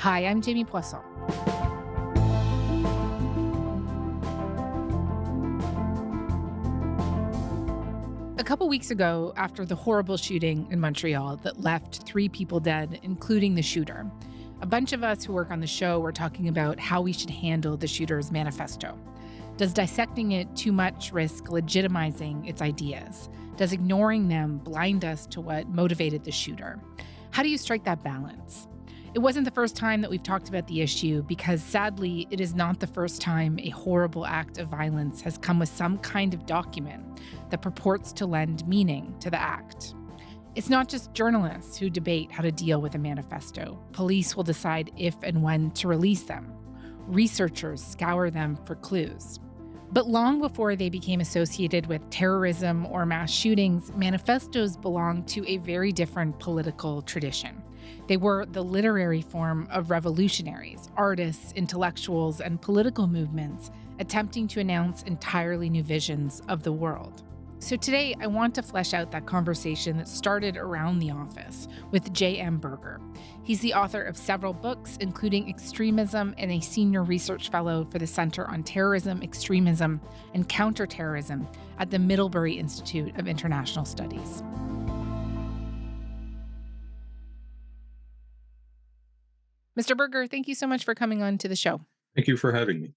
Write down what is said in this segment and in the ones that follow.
Hi, I'm Jamie Poisson. A couple weeks ago, after the horrible shooting in Montreal that left 3 people dead, including the shooter, a bunch of us who work on the show were talking about how we should handle the shooter's manifesto. Does dissecting it too much risk legitimizing its ideas? Does ignoring them blind us to what motivated the shooter? How do you strike that balance? It wasn't the first time that we've talked about the issue because, sadly, it is not the first time a horrible act of violence has come with some kind of document that purports to lend meaning to the act. It's not just journalists who debate how to deal with a manifesto. Police will decide if and when to release them. Researchers scour them for clues. But long before they became associated with terrorism or mass shootings, manifestos belonged to a very different political tradition. They were the literary form of revolutionaries, artists, intellectuals, and political movements attempting to announce entirely new visions of the world. So today, I want to flesh out that conversation that started around the office with J.M. Berger. He's the author of several books, including Extremism, and a senior research fellow for the Center on Terrorism, Extremism, and Counterterrorism at the Middlebury Institute of International Studies. Mr. Berger, thank you so much for coming on to the show. Thank you for having me.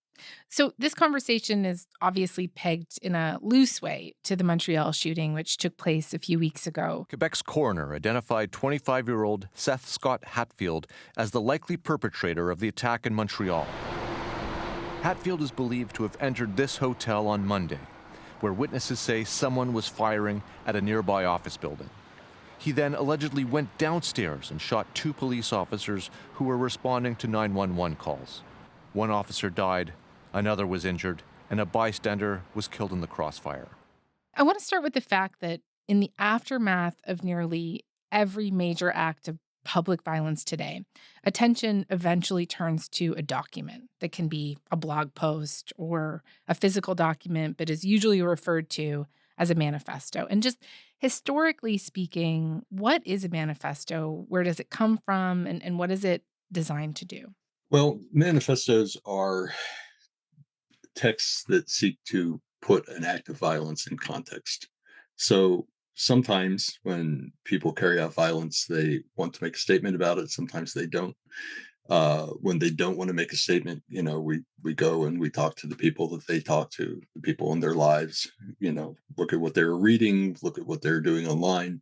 So this conversation is obviously pegged in a loose way to the Montreal shooting, which took place a few weeks ago. Quebec's coroner identified 25-year-old Seth Scott Hatfield as the likely perpetrator of the attack in Montreal. Hatfield is believed to have entered this hotel on Monday, where witnesses say someone was firing at a nearby office building. He then allegedly went downstairs and shot 2 police officers who were responding to 911 calls. One officer died, another was injured, and a bystander was killed in the crossfire. I want to start with the fact that in the aftermath of nearly every major act of public violence today, attention eventually turns to a document that can be a blog post or a physical document, but is usually referred to as a manifesto. And just historically speaking, what is a manifesto? Where does it come from? And what is it designed to do? Well, manifestos are texts that seek to put an act of violence in context. So sometimes when people carry out violence, they want to make a statement about it. Sometimes they don't. When they don't want to make a statement, we go and we talk to the people that they talk to, the people in their lives, look at what they're reading, look at what they're doing online.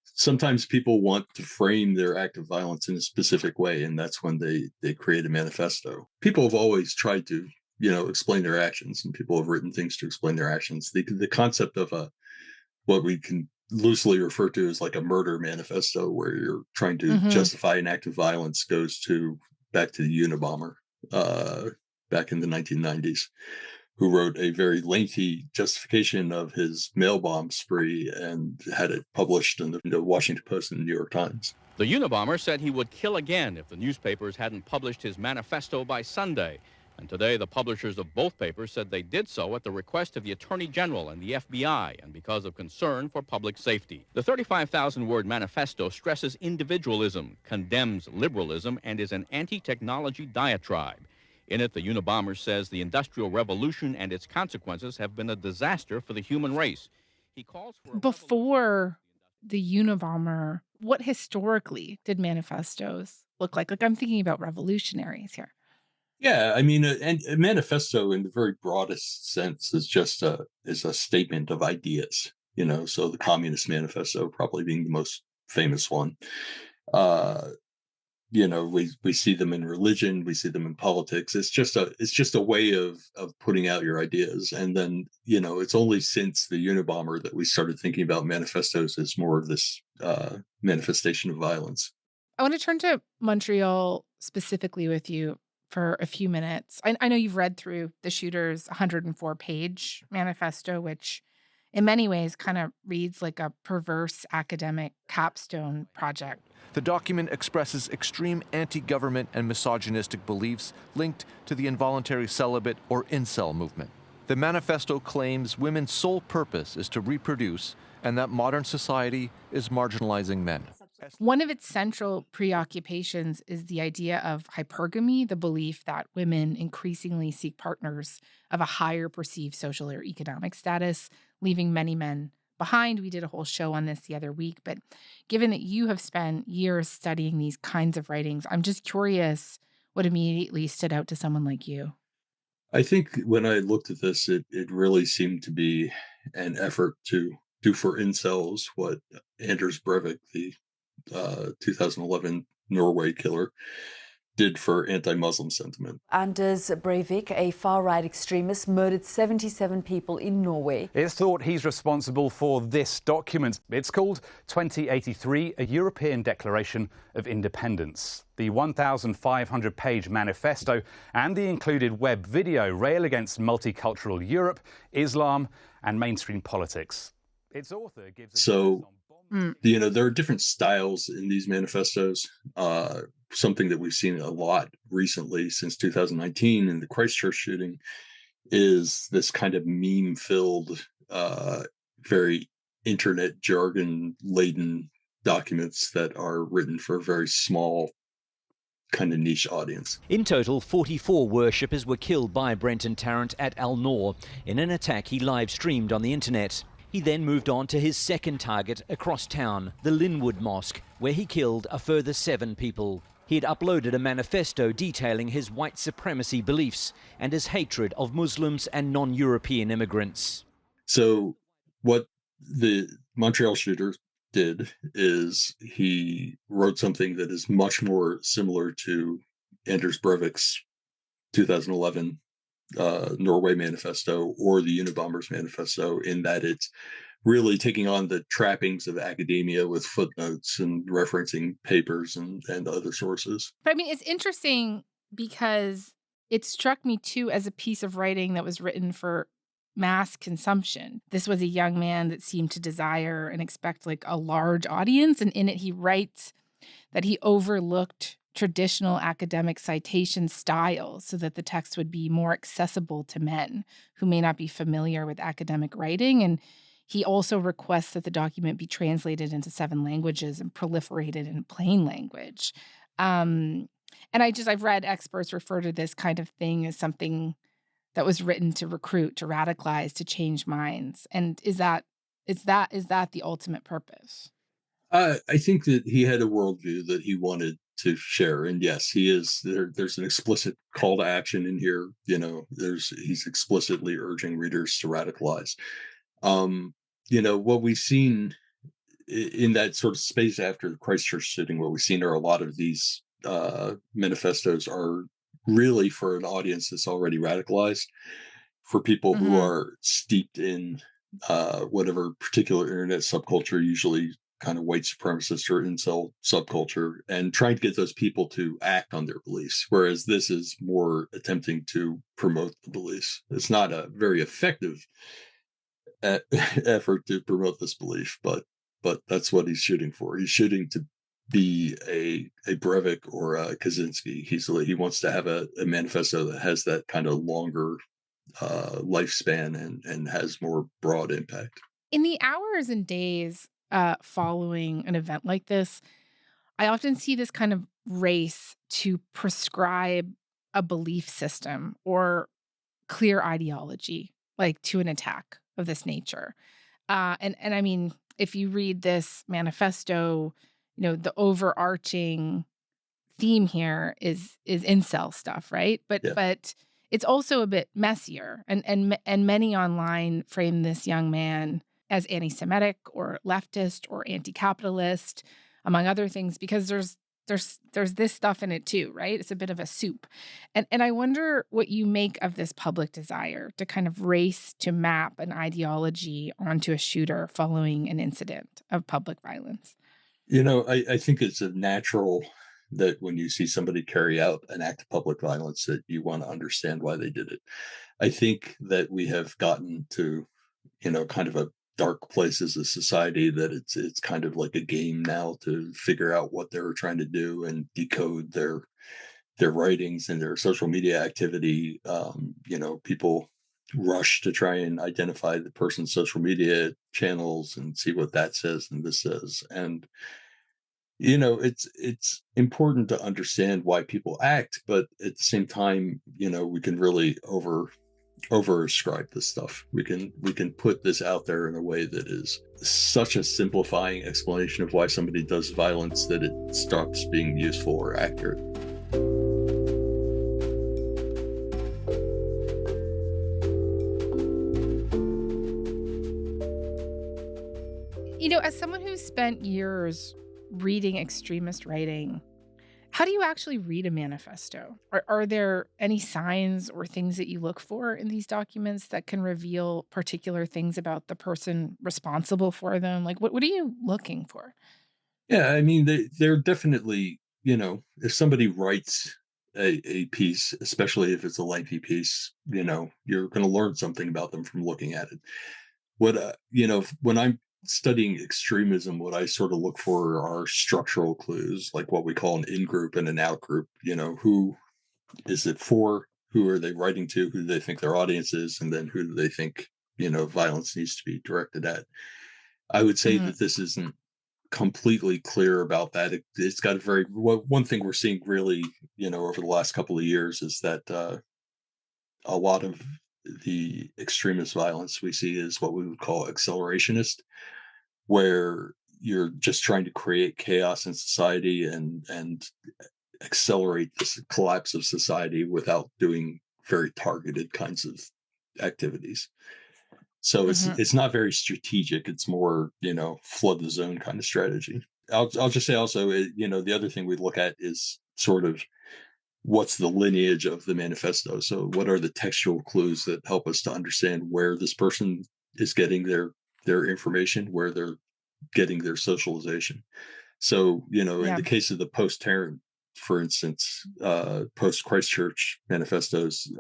Sometimes people want to frame their act of violence in a specific way, and that's when they create a manifesto. People have always tried to, explain their actions, and people have written things to explain their actions. The concept of what we can loosely refer to as like a murder manifesto, where you're trying to justify an act of violence, goes back to the Unabomber back in the 1990s, who wrote a very lengthy justification of his mail bomb spree and had it published in the Washington Post and the New York Times. The Unabomber said he would kill again if the newspapers hadn't published his manifesto by Sunday. And today, the publishers of both papers said they did so at the request of the Attorney General and the FBI and because of concern for public safety. The 35,000-word manifesto stresses individualism, condemns liberalism, and is an anti-technology diatribe. In it, the Unabomber says the Industrial Revolution and its consequences have been a disaster for the human race. He calls for Before the Unabomber, what historically did manifestos look like? Like, I'm thinking about revolutionaries here. Yeah, I mean, a manifesto in the very broadest sense is just a statement of ideas, so the Communist Manifesto probably being the most famous one. We see them in religion, we see them in politics. It's just a way of putting out your ideas. And then, it's only since the Unabomber that we started thinking about manifestos as more of this manifestation of violence. I want to turn to Montreal specifically with you for a few minutes. I know you've read through the shooter's 104-page manifesto, which in many ways kind of reads like a perverse academic capstone project. The document expresses extreme anti-government and misogynistic beliefs linked to the involuntary celibate or incel movement. The manifesto claims women's sole purpose is to reproduce and that modern society is marginalizing men. One of its central preoccupations is the idea of hypergamy, the belief that women increasingly seek partners of a higher perceived social or economic status, leaving many men behind. We did a whole show on this the other week, but given that you have spent years studying these kinds of writings, I'm just curious what immediately stood out to someone like you. I think when I looked at this, it really seemed to be an effort to do for incels what Anders Breivik, the 2011 Norway killer, did for anti-Muslim sentiment. Anders Breivik, a far-right extremist, murdered 77 people in Norway. It's thought he's responsible for this document. It's called 2083, a European Declaration of Independence. The 1,500-page manifesto and the included web video rail against multicultural Europe, Islam and mainstream politics. Its author gives there are different styles in these manifestos. Something that we've seen a lot recently since 2019 in the Christchurch shooting is this kind of meme-filled, very internet jargon-laden documents that are written for a very small kind of niche audience. In total, 44 worshippers were killed by Brenton Tarrant at Al Noor in an attack he live-streamed on the internet. He then moved on to his second target across town, the Linwood Mosque, where he killed a further 7 people. He had uploaded a manifesto detailing his white supremacy beliefs and his hatred of Muslims and non-European immigrants. So what the Montreal shooter did is he wrote something that is much more similar to Anders Breivik's 2011 Norway manifesto or the Unabomber's manifesto, in that it's really taking on the trappings of academia with footnotes and referencing papers and other sources. But I mean, it's interesting because it struck me too as a piece of writing that was written for mass consumption. This was a young man that seemed to desire and expect like a large audience. And in it, he writes that he overlooked traditional academic citation styles so that the text would be more accessible to men who may not be familiar with academic writing. And he also requests that the document be translated into 7 languages and proliferated in plain language. And I've read experts refer to this kind of thing as something that was written to recruit, to radicalize, to change minds. And is that the ultimate purpose? I think that he had a worldview that he wanted to share, and yes, he is. There's an explicit call to action in here. He's explicitly urging readers to radicalize. What we've seen in that sort of space after the Christchurch shooting, what we've seen are a lot of these manifestos are really for an audience that's already radicalized, for people who are steeped in whatever particular internet subculture, usually kind of white supremacist or incel subculture, and trying to get those people to act on their beliefs. Whereas this is more attempting to promote the beliefs. It's not a very effective effort to promote this belief, but that's what he's shooting for. He's shooting to be a Breivik or a Kaczynski. He wants to have a manifesto that has that kind of longer lifespan and has more broad impact. In the hours and days following an event like this, I often see this kind of race to prescribe a belief system or clear ideology, like to an attack of this nature. And I mean, if you read this manifesto, the overarching theme here is incel stuff, right? But it's also a bit messier, and many online frame this young man as anti-Semitic or leftist or anti-capitalist, among other things, because there's this stuff in it too, right? It's a bit of a soup. And I wonder what you make of this public desire to kind of race to map an ideology onto a shooter following an incident of public violence. I think it's a natural that when you see somebody carry out an act of public violence that you want to understand why they did it. I think that we have gotten to, kind of a dark place as a society that it's kind of like a game now to figure out what they were trying to do and decode their writings and their social media activity. People rush to try and identify the person's social media channels and see what that says and this says. And It's important to understand why people act, but at the same time, we can really overascribe this stuff. We can put this out there in a way that is such a simplifying explanation of why somebody does violence that it stops being useful or accurate. As someone who's spent years reading extremist writing, how do you actually read a manifesto? Are there any signs or things that you look for in these documents that can reveal particular things about the person responsible for them? Like, what are you looking for? Yeah, I mean, they're definitely, if somebody writes a piece, especially if it's a lengthy piece, you're going to learn something about them from looking at it. When I'm studying extremism, what I sort of look for are structural clues, like what we call an in-group and an out-group. Who is it for? Who are they writing to? Who do they think their audience is? And then who do they think, violence needs to be directed at? I would say that this isn't completely clear about that. It's got one thing we're seeing really, over the last couple of years is that a lot of the extremist violence we see is what we would call accelerationist, where you're just trying to create chaos in society and accelerate this collapse of society without doing very targeted kinds of activities. So it's not very strategic. It's more, flood the zone kind of strategy. I'll just say also, the other thing we look at is sort of what's the lineage of the manifesto. So what are the textual clues that help us to understand where this person is getting their information, where they're getting their socialization. So, in the case of the post-Tarrant, for instance, post-Christchurch manifestos,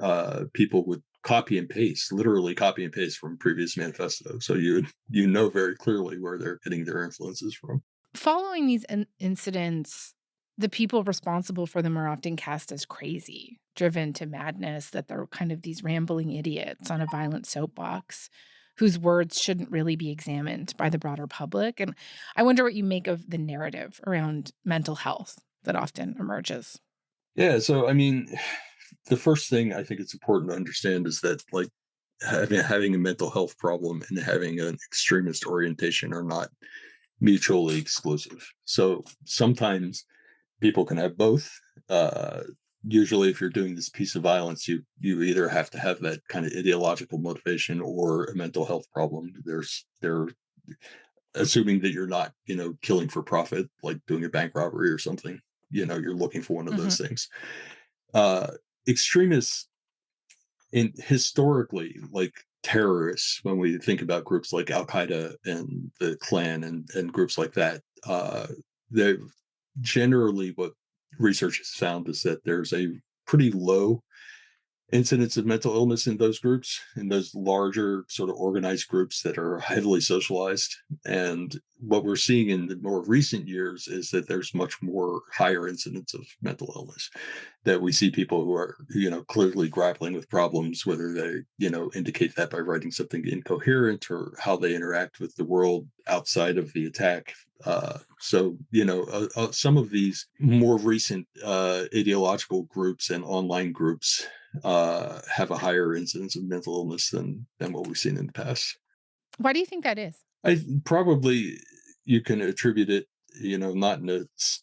people would literally copy and paste from previous manifestos. So you know very clearly where they're getting their influences from. Following these incidents, the people responsible for them are often cast as crazy, driven to madness, that they're kind of these rambling idiots on a violent soapbox whose words shouldn't really be examined by the broader public. And I wonder what you make of the narrative around mental health that often emerges. Yeah, so I mean, the first thing I think it's important to understand is that, like, having a mental health problem and having an extremist orientation are not mutually exclusive. So sometimes people can have both. Usually, if you're doing this piece of violence, you either have to have that kind of ideological motivation or a mental health problem. They're assuming that you're not, killing for profit, like doing a bank robbery or something. You're looking for one of those things. Extremists, historically, like terrorists, when we think about groups like Al Qaeda and the Klan and groups like that, they generally, what research has found is that there's a pretty low incidence of mental illness in those groups, in those larger sort of organized groups that are heavily socialized. And what we're seeing in the more recent years is that there's much more higher incidence of mental illness, that we see people who are, clearly grappling with problems, whether they, indicate that by writing something incoherent or how they interact with the world outside of the attack. Some of these more recent ideological groups and online groups have a higher incidence of mental illness than what we've seen in the past. Why do you think that is? Probably you can attribute it, not in a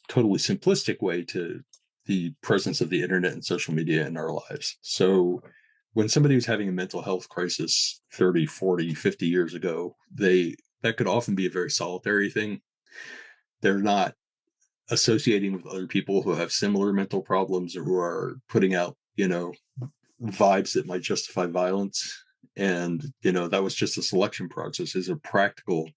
totally simplistic way, to the presence of the internet and social media in our lives. So when somebody was having a mental health crisis 30, 40, 50 years ago, that could often be a very solitary thing. They're not associating with other people who have similar mental problems or who are putting out, vibes that might justify violence. And, that was just a selection process. As a practical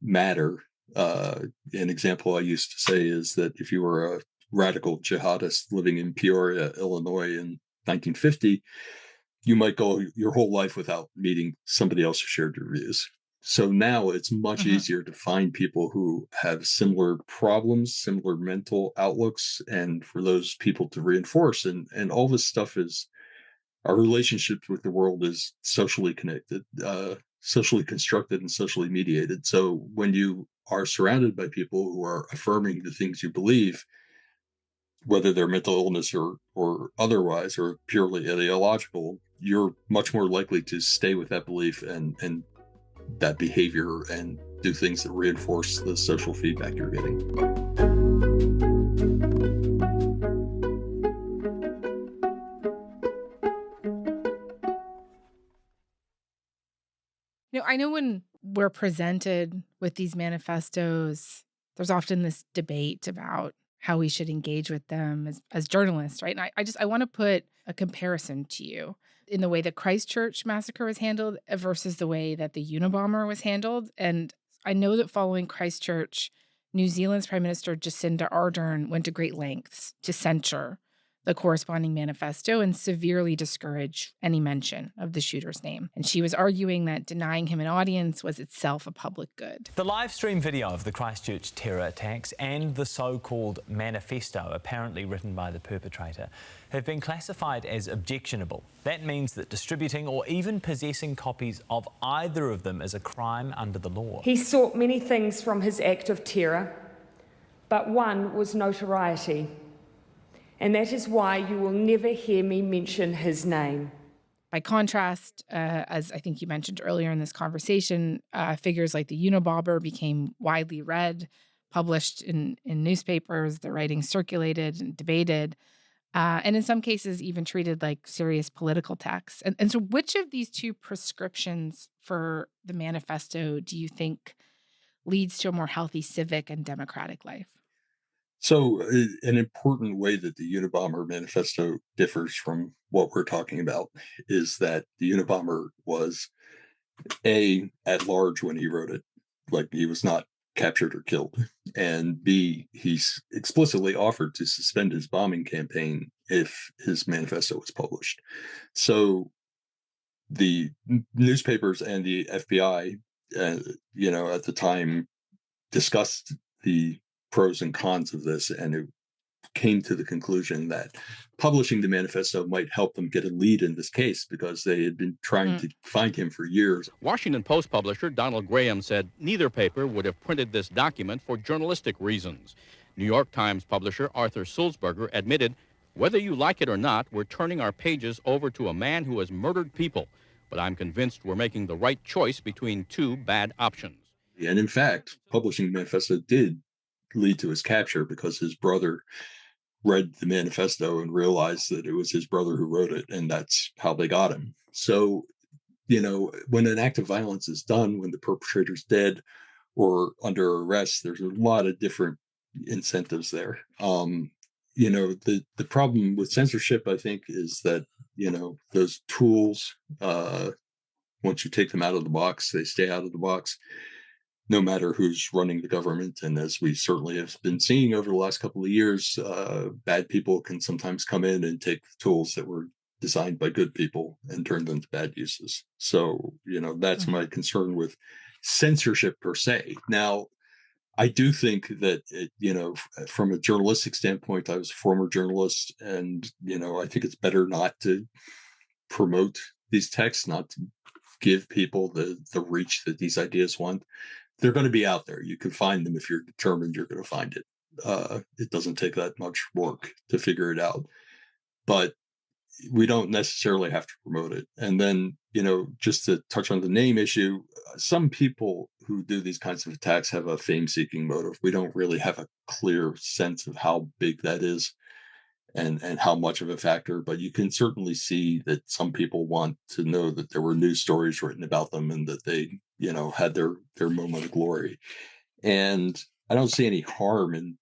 matter, an example I used to say is that if you were a radical jihadist living in Peoria, Illinois in 1950, you might go your whole life without meeting somebody else who shared your views. So now it's much easier to find people who have similar problems, similar mental outlooks, and for those people to reinforce. And all this stuff is, our relationships with the world is socially connected. socially constructed and socially mediated. So when you are surrounded by people who are affirming the things you believe, whether they're mental illness or otherwise, or purely ideological, you're much more likely to stay with that belief and that behavior and do things that reinforce the social feedback you're getting. I know when we're presented with these manifestos, there's often this debate about how we should engage with them as journalists, right? And I want to put a comparison to you in the way the Christchurch massacre was handled versus the way that the Unabomber was handled. And I know that following Christchurch, New Zealand's Prime Minister Jacinda Ardern went to great lengths to censure the corresponding manifesto and severely discourage any mention of the shooter's name. And she was arguing that denying him an audience was itself a public good. The live stream video of the Christchurch terror attacks and the so-called manifesto, apparently written by the perpetrator, have been classified as objectionable. That means that distributing or even possessing copies of either of them is a crime under the law. He sought many things from his act of terror, but one was notoriety. And that is why you will never hear me mention his name. By contrast, as I think you mentioned earlier in this conversation, figures like the Unabomber became widely read, published in newspapers, the writings circulated and debated, and in some cases even treated like serious political texts. And so which of these two prescriptions for the manifesto do you think leads to a more healthy civic and democratic life? So an important way that the Unabomber manifesto differs from what we're talking about is that the Unabomber was A, at large when he wrote it, like he was not captured or killed, and B, he's explicitly offered to suspend his bombing campaign if his manifesto was published. So the newspapers and the FBI, at the time discussed the pros and cons of this, and it came to the conclusion that publishing the manifesto might help them get a lead in this case because they had been trying to find him for years. Washington Post publisher Donald Graham said neither paper would have printed this document for journalistic reasons. New York Times publisher Arthur Sulzberger admitted, "Whether you like it or not, we're turning our pages over to a man who has murdered people, but I'm convinced we're making the right choice between two bad options." And in fact, publishing the manifesto did lead to his capture because his brother read the manifesto and realized that it was his brother who wrote it, and that's how they got him. So, when an act of violence is done, when the perpetrator's dead or under arrest, there's a lot of different incentives there. The problem with censorship, I think, is that, those tools, once you take them out of the box, they stay out of the box, no matter who's running the government. And as we certainly have been seeing over the last couple of years, bad people can sometimes come in and take the tools that were designed by good people and turn them to bad uses. So, that's my concern with censorship per se. Now, I do think that, from a journalistic standpoint, I was a former journalist, and, I think it's better not to promote these texts, not to give people the reach that these ideas want. They're going to be out there. You can find them if you're determined you're going to find it. It doesn't take that much work to figure it out. But we don't necessarily have to promote it. And then, just to touch on the name issue, some people who do these kinds of attacks have a fame-seeking motive. We don't really have a clear sense of how big that is and how much of a factor, but you can certainly see that some people want to know that there were news stories written about them and that they, had their moment of glory. And I don't see any harm in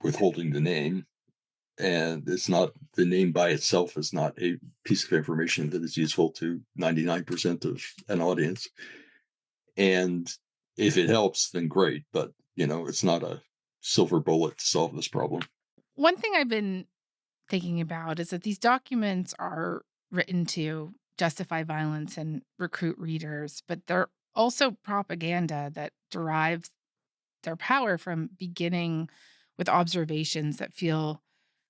withholding the name. And it's not, the name by itself is not a piece of information that is useful to 99% of an audience. And if it helps, then great. But, it's not a silver bullet to solve this problem. One thing I've been thinking about is that these documents are written to justify violence and recruit readers, but they're also propaganda that derives their power from beginning with observations that feel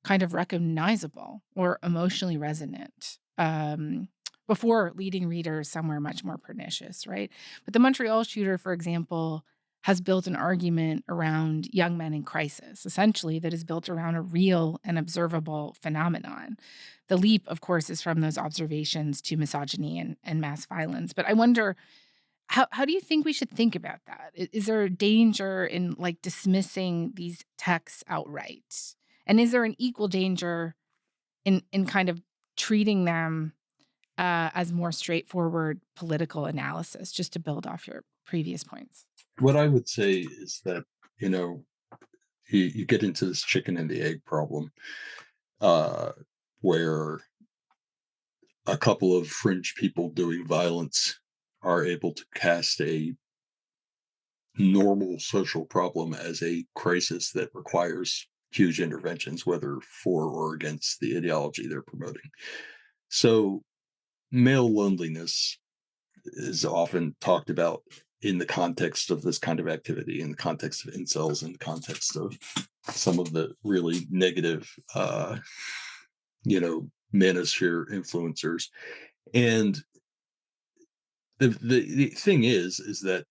kind of recognizable or emotionally resonant. What before leading readers somewhere much more pernicious, right? But the Montreal shooter, for example, has built an argument around young men in crisis, essentially, that is built around a real and observable phenomenon. The leap, of course, is from those observations to misogyny and mass violence. But I wonder, how do you think we should think about that? Is there a danger in like dismissing these texts outright? And is there an equal danger in kind of treating them as more straightforward political analysis, just to build off your previous points? What I would say is that, you get into this chicken and the egg problem, where a couple of fringe people doing violence are able to cast a normal social problem as a crisis that requires huge interventions, whether for or against the ideology they're promoting. So male loneliness is often talked about in the context of this kind of activity, in the context of incels, in the context of some of the really negative, manosphere influencers. And the thing is that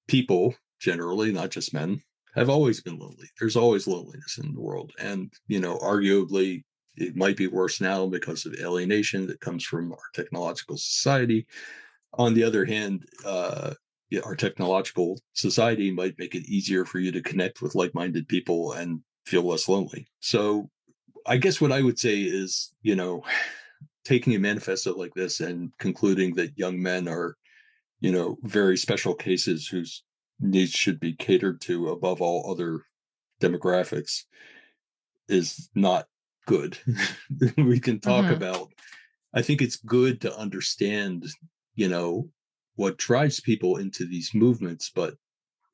people generally, not just men, have always been lonely. There's always loneliness in the world. And, arguably, it might be worse now because of alienation that comes from our technological society. On the other hand, our technological society might make it easier for you to connect with like-minded people and feel less lonely. So I guess what I would say is, taking a manifesto like this and concluding that young men are, very special cases whose needs should be catered to above all other demographics is not good. We can talk about, I think it's good to understand, what drives people into these movements. But,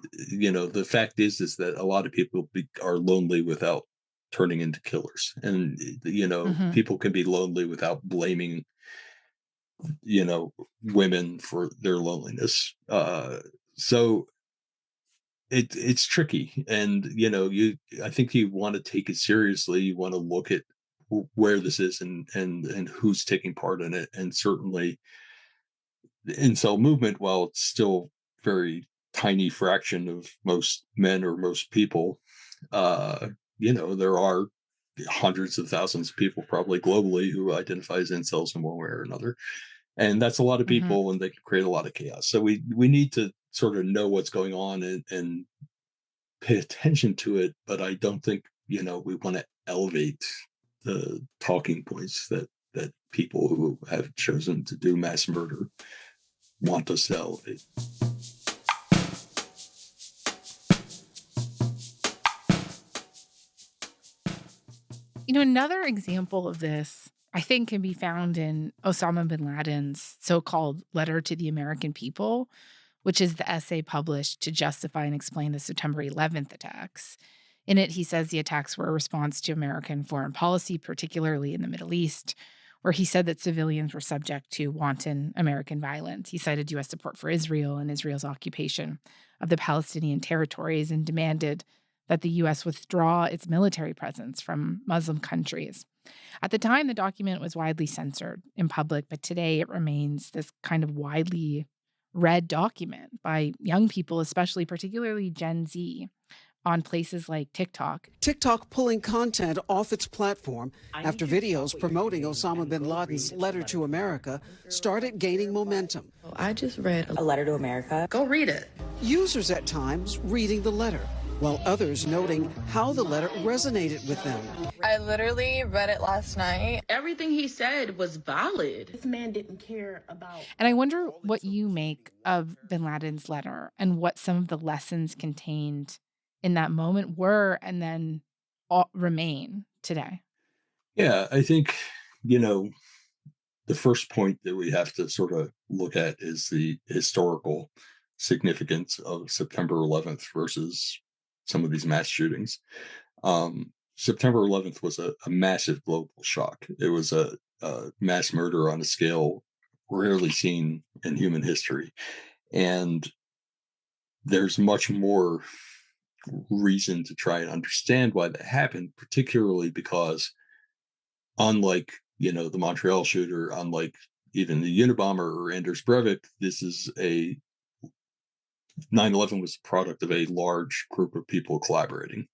the fact is that a lot of people are lonely without turning into killers. And, people can be lonely without blaming, women for their loneliness. So it's tricky. And, I think you want to take it seriously. You want to look at where this is and who's taking part in it. And certainly the incel movement, while it's still very tiny fraction of most men or most people, there are hundreds of thousands of people probably globally who identify as incels in one way or another. And that's a lot of people, and they can create a lot of chaos. So we need to sort of know what's going on and pay attention to it. But I don't think, we want to elevate the talking points that people who have chosen to do mass murder want us to elevate. Another example of this, I think, can be found in Osama bin Laden's so-called Letter to the American People, which is the essay published to justify and explain the September 11th attacks. In it, he says the attacks were a response to American foreign policy, particularly in the Middle East, where he said that civilians were subject to wanton American violence. He cited U.S. support for Israel and Israel's occupation of the Palestinian territories and demanded that the U.S. withdraw its military presence from Muslim countries. At the time, the document was widely censored in public, but today it remains this kind of widely read document by young people, especially particularly Gen Z, on places like TikTok. TikTok pulling content off its platform after videos promoting Osama bin Laden's Letter to America started gaining momentum. I just read a letter to America. Go read it. Users at times reading the letter, while others noting how the letter resonated with them. I literally read it last night. Everything he said was valid. This man didn't care about... And I wonder what you make of bin Laden's letter and what some of the lessons contained in that moment were and then remain today. Yeah, I think, the first point that we have to sort of look at is the historical significance of September 11th versus some of these mass shootings. September 11th was a massive global shock. It was a mass murder on a scale rarely seen in human history. And there's much more reason to try and understand why that happened, particularly because unlike, the Montreal shooter, unlike even the Unabomber or Anders Breivik, 9/11 was the product of a large group of people collaborating.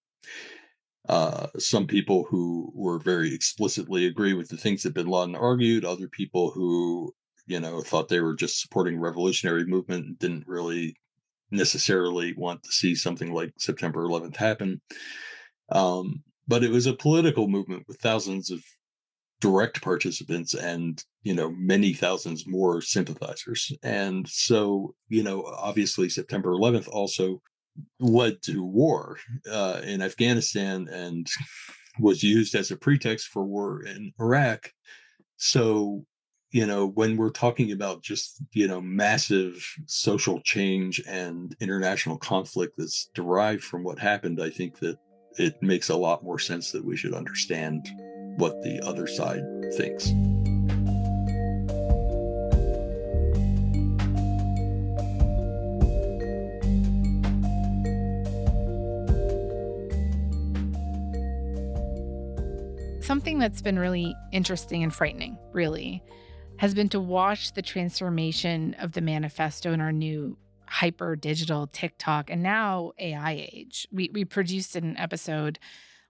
Some people who were very explicitly agree with the things that bin Laden argued, other people who, thought they were just supporting a revolutionary movement and didn't really necessarily want to see something like September 11th happen. But it was a political movement with thousands of direct participants and, many thousands more sympathizers. And so, obviously September 11th also led to war in Afghanistan and was used as a pretext for war in Iraq. So, when we're talking about just, massive social change and international conflict that's derived from what happened, I think that it makes a lot more sense that we should understand what the other side thinks. Something that's been really interesting and frightening, really, has been to watch the transformation of the manifesto in our new hyper digital TikTok and now AI age. We produced an episode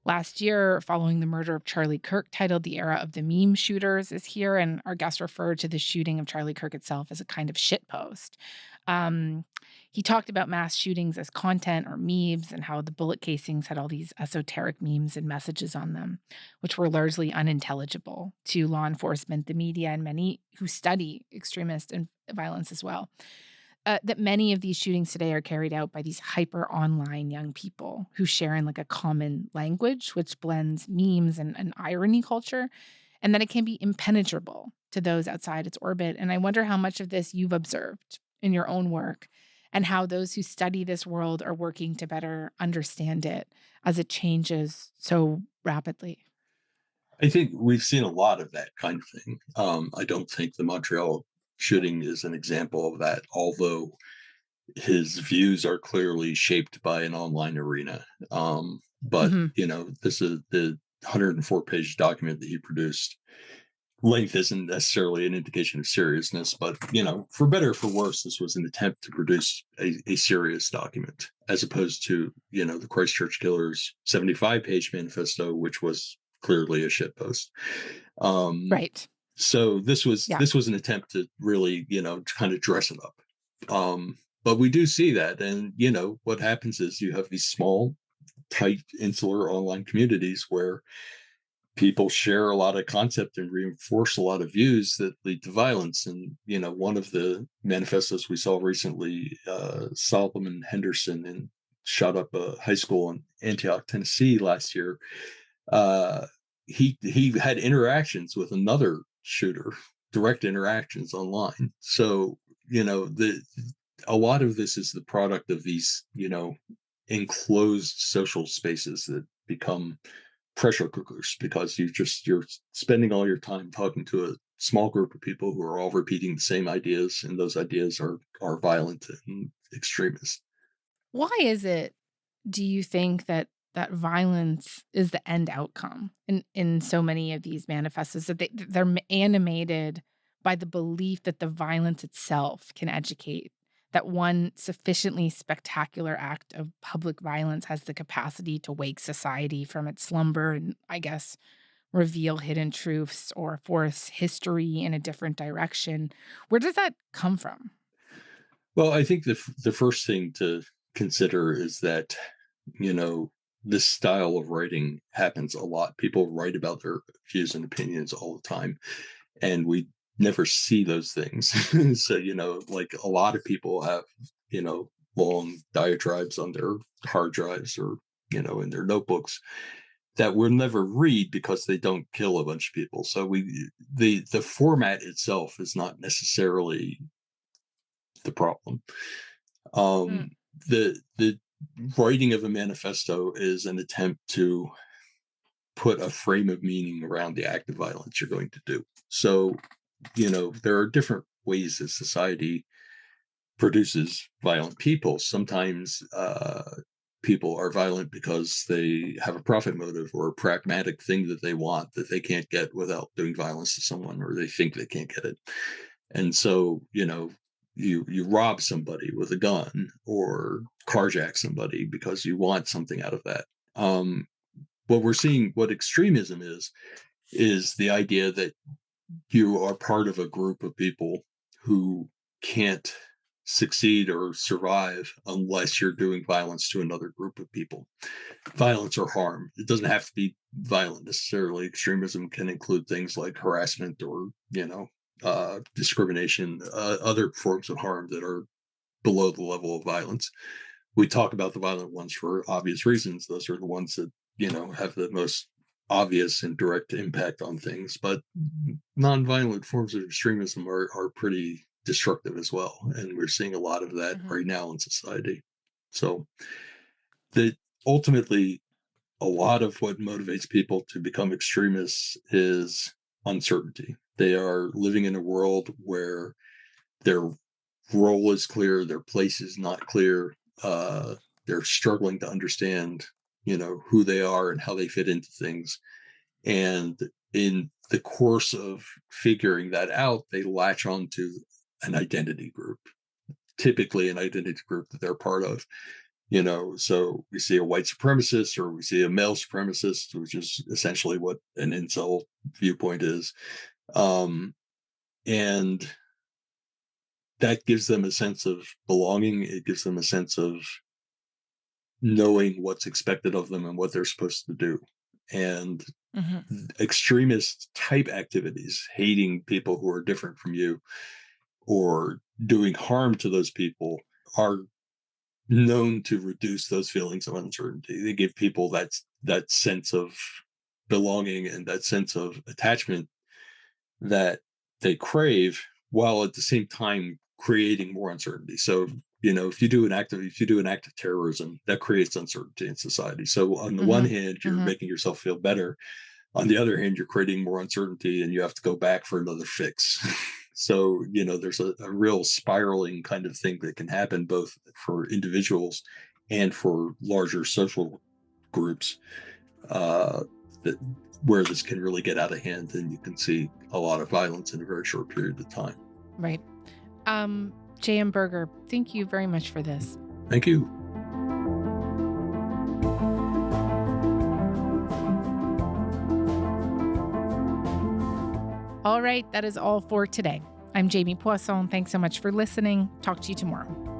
last year following the murder of Charlie Kirk titled "The Era of the Meme Shooters" is here, and our guest referred to the shooting of Charlie Kirk itself as a kind of shitpost. He talked about mass shootings as content or memes and how the bullet casings had all these esoteric memes and messages on them, which were largely unintelligible to law enforcement, the media, and many who study extremist and violence as well. That many of these shootings today are carried out by these hyper online young people who share in like a common language, which blends memes and irony culture, and that it can be impenetrable to those outside its orbit. And I wonder how much of this you've observed in your own work and how those who study this world are working to better understand it as it changes so rapidly. I think we've seen a lot of that kind of thing. I don't think the Montreal shooting is an example of that, although his views are clearly shaped by an online arena. But, this is the 104-page document that he produced. Length isn't necessarily an indication of seriousness, but, for better or for worse, this was an attempt to produce a serious document, as opposed to, the Christchurch Killer's 75-page manifesto, which was clearly a shitpost. Right. So this was an attempt to really, kind of dress it up. But we do see that. And, what happens is you have these small, tight, insular online communities where people share a lot of concept and reinforce a lot of views that lead to violence. And, one of the manifestos we saw recently, Solomon Henderson shot up a high school in Antioch, Tennessee last year. He had interactions with another shooter, direct interactions online. So, a lot of this is the product of these, enclosed social spaces that become pressure cookers because you're spending all your time talking to a small group of people who are all repeating the same ideas, and those ideas are violent and extremist. Why is it, do you think, that violence is the end outcome in so many of these manifestos, that they're animated by the belief that the violence itself can educate, that one sufficiently spectacular act of public violence has the capacity to wake society from its slumber and, I guess, reveal hidden truths or force history in a different direction? Where does that come from? Well, I think the first thing to consider is that, this style of writing happens a lot. People write about their views and opinions all the time, and we never see those things. So, like a lot of people have, long diatribes on their hard drives or, in their notebooks that we'll never read because they don't kill a bunch of people. So the format itself is not necessarily the problem. The writing of a manifesto is an attempt to put a frame of meaning around the act of violence you're going to do. So, there are different ways that society produces violent people. Sometimes people are violent because they have a profit motive or a pragmatic thing that they want that they can't get without doing violence to someone, or they think they can't get it. And so, you rob somebody with a gun or carjack somebody because you want something out of that. What we're seeing, what extremism is the idea that you are part of a group of people who can't succeed or survive unless you're doing violence to another group of people. Violence or harm. It doesn't have to be violent necessarily. Extremism can include things like harassment or, discrimination, other forms of harm that are below the level of violence. We talk about the violent ones for obvious reasons. Those are the ones that, have the most obvious and direct impact on things. But nonviolent forms of extremism are pretty destructive as well. And we're seeing a lot of that right now in society. So that ultimately, a lot of what motivates people to become extremists is uncertainty. They are living in a world where their role is clear, their place is not clear. They're struggling to understand, who they are and how they fit into things. And in the course of figuring that out, they latch onto an identity group, typically an identity group that they're part of. So we see a white supremacist or we see a male supremacist, which is essentially what an incel viewpoint is. And that gives them a sense of belonging. It gives them a sense of knowing what's expected of them and what they're supposed to do. And extremist type activities, hating people who are different from you or doing harm to those people, are known to reduce those feelings of uncertainty. They give people that sense of belonging and that sense of attachment that they crave, while at the same time creating more uncertainty. So, if you do an act of terrorism, that creates uncertainty in society. So on the one hand, you're making yourself feel better. On the other hand, you're creating more uncertainty and you have to go back for another fix. So, there's a real spiraling kind of thing that can happen both for individuals and for larger social groups, where this can really get out of hand and you can see a lot of violence in a very short period of time. Right. J.M. Berger, thank you very much for this. Thank you. All right, that is all for today. I'm Jamie Poisson. Thanks so much for listening. Talk to you tomorrow.